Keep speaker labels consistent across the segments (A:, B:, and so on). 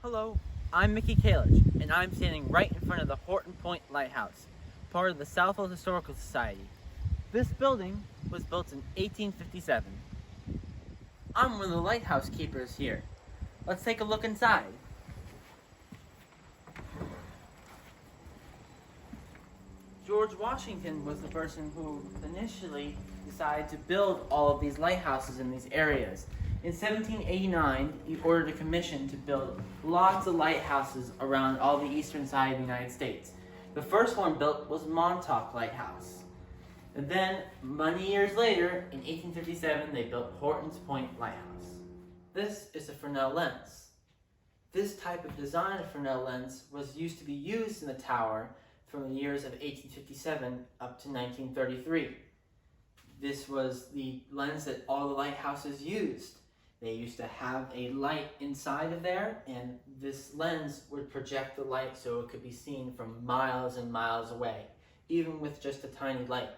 A: Hello, I'm Micky Kalich, and I'm standing right in front of the Horton Point Lighthouse, part of the Southold Historical Society. This building was built in 1857. I'm one of the lighthouse keepers here. Let's take a look inside. George Washington was the person who initially decided to build all of these lighthouses in these areas. In 1789, he ordered a commission to build lots of lighthouses around all the eastern side of the United States. The first one built was Montauk Lighthouse. And then, many years later, in 1857, they built Horton's Point Lighthouse. This is a Fresnel lens. This type of design of Fresnel lens was used to be used in the tower from the years of 1857 up to 1933. This was the lens that all the lighthouses used. They used to have a light inside of there, and this lens would project the light so it could be seen from miles and miles away, even with just a tiny light.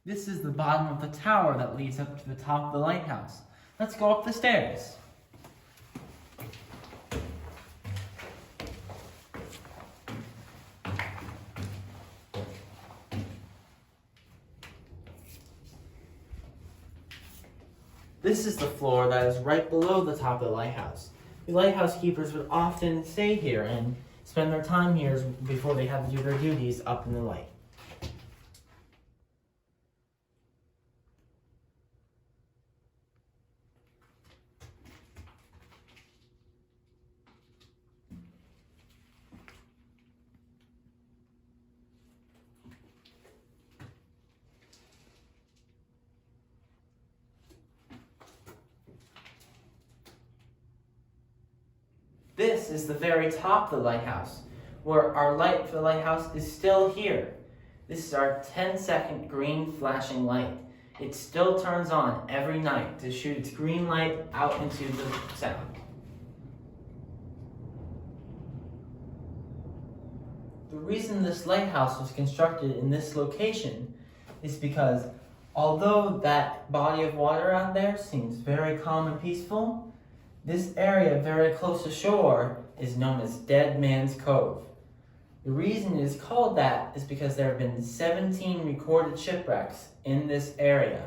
A: This is the bottom of the tower that leads up to the top of the lighthouse. Let's go up the stairs. This is the floor that is right below the top of the lighthouse. The lighthouse keepers would often stay here and spend their time here before they had to do their duties up in the light. This is the very top of the lighthouse, where our light for the lighthouse is still here. This is our 10-second green flashing light. It still turns on every night to shoot its green light out into the sound. The reason this lighthouse was constructed in this location is because although that body of water out there seems very calm and peaceful, this area very close to shore is known as Dead Man's Cove. The reason it is called that is because there have been 17 recorded shipwrecks in this area.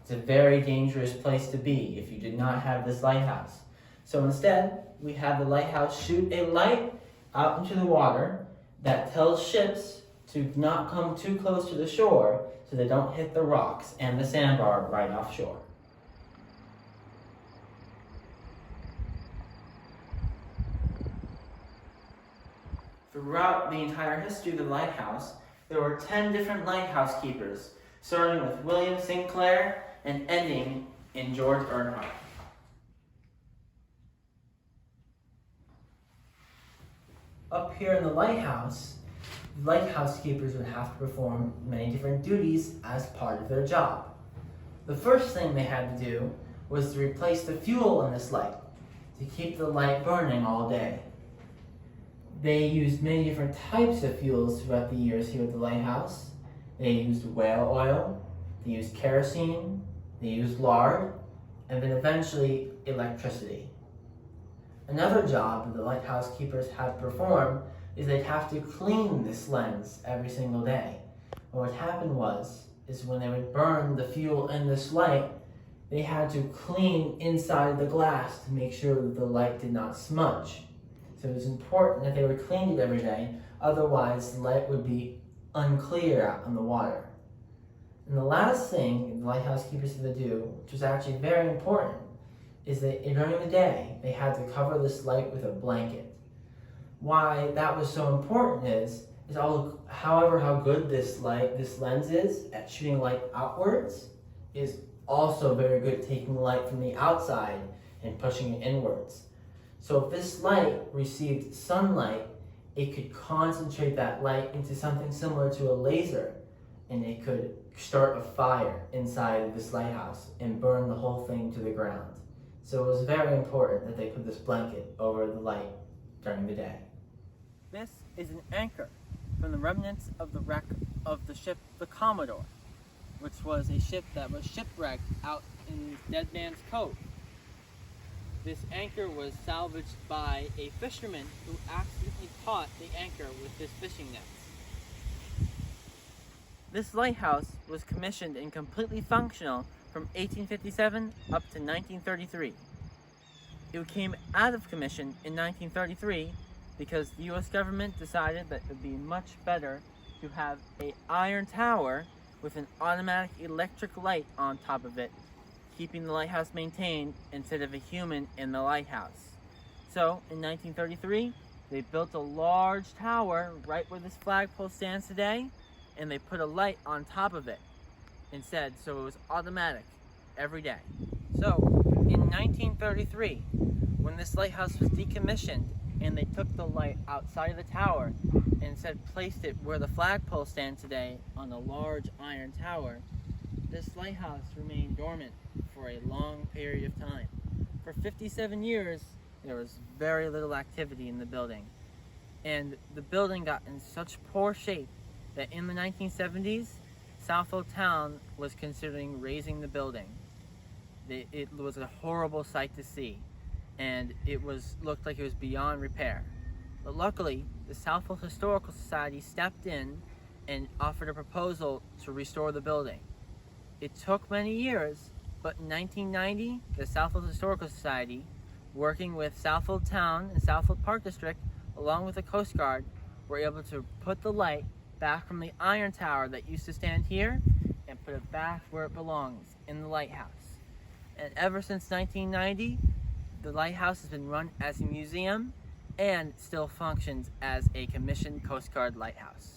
A: It's a very dangerous place to be if you did not have this lighthouse. So instead, we have the lighthouse shoot a light out into the water that tells ships to not come too close to the shore so they don't hit the rocks and the sandbar right offshore. Throughout the entire history of the lighthouse, there were 10 different lighthouse keepers, starting with William Sinclair and ending in George Earnhardt. Up here in the lighthouse keepers would have to perform many different duties as part of their job. The first thing they had to do was to replace the fuel in this light to keep the light burning all day. They used many different types of fuels throughout the years here at the lighthouse. They used whale oil, they used kerosene, they used lard, and then eventually electricity. Another job that the lighthouse keepers had to perform is they'd have to clean this lens every single day. And what happened is when they would burn the fuel in this light, they had to clean inside the glass to make sure that the light did not smudge. So it was important that they would clean it every day, otherwise the light would be unclear out in the water. And the last thing the lighthouse keepers had to do, which was actually very important, is that during the day they had to cover this light with a blanket. Why that was so important is however how good this lens is at shooting light outwards, is also very good at taking light from the outside and pushing it inwards. So if this light received sunlight, it could concentrate that light into something similar to a laser, and it could start a fire inside of this lighthouse and burn the whole thing to the ground. So it was very important that they put this blanket over the light during the day. This is an anchor from the remnants of the wreck of the ship the Commodore, which was a ship that was shipwrecked out in Dead Man's Cove. This anchor was salvaged by a fisherman who accidentally caught the anchor with his fishing nets. This lighthouse was commissioned and completely functional from 1857 up to 1933. It came out of commission in 1933 because the U.S. government decided that it would be much better to have an iron tower with an automatic electric light on top of it, keeping the lighthouse maintained instead of a human in the lighthouse. So, in 1933, they built a large tower right where this flagpole stands today, and they put a light on top of it instead, so it was automatic every day. So, in 1933, when this lighthouse was decommissioned and they took the light outside of the tower and instead placed it where the flagpole stands today on a large iron tower, this lighthouse remained dormant for a long period of time. For 57 years, there was very little activity in the building. And the building got in such poor shape that in the 1970s, Southold Town was considering razing the building. It was a horrible sight to see, and looked like it was beyond repair. But luckily, the Southold Historical Society stepped in and offered a proposal to restore the building. It took many years, but in 1990, the Southold Historical Society, working with Southold Town and Southold Park District, along with the Coast Guard, were able to put the light back from the iron tower that used to stand here and put it back where it belongs, in the lighthouse. And ever since 1990, the lighthouse has been run as a museum and still functions as a commissioned Coast Guard lighthouse.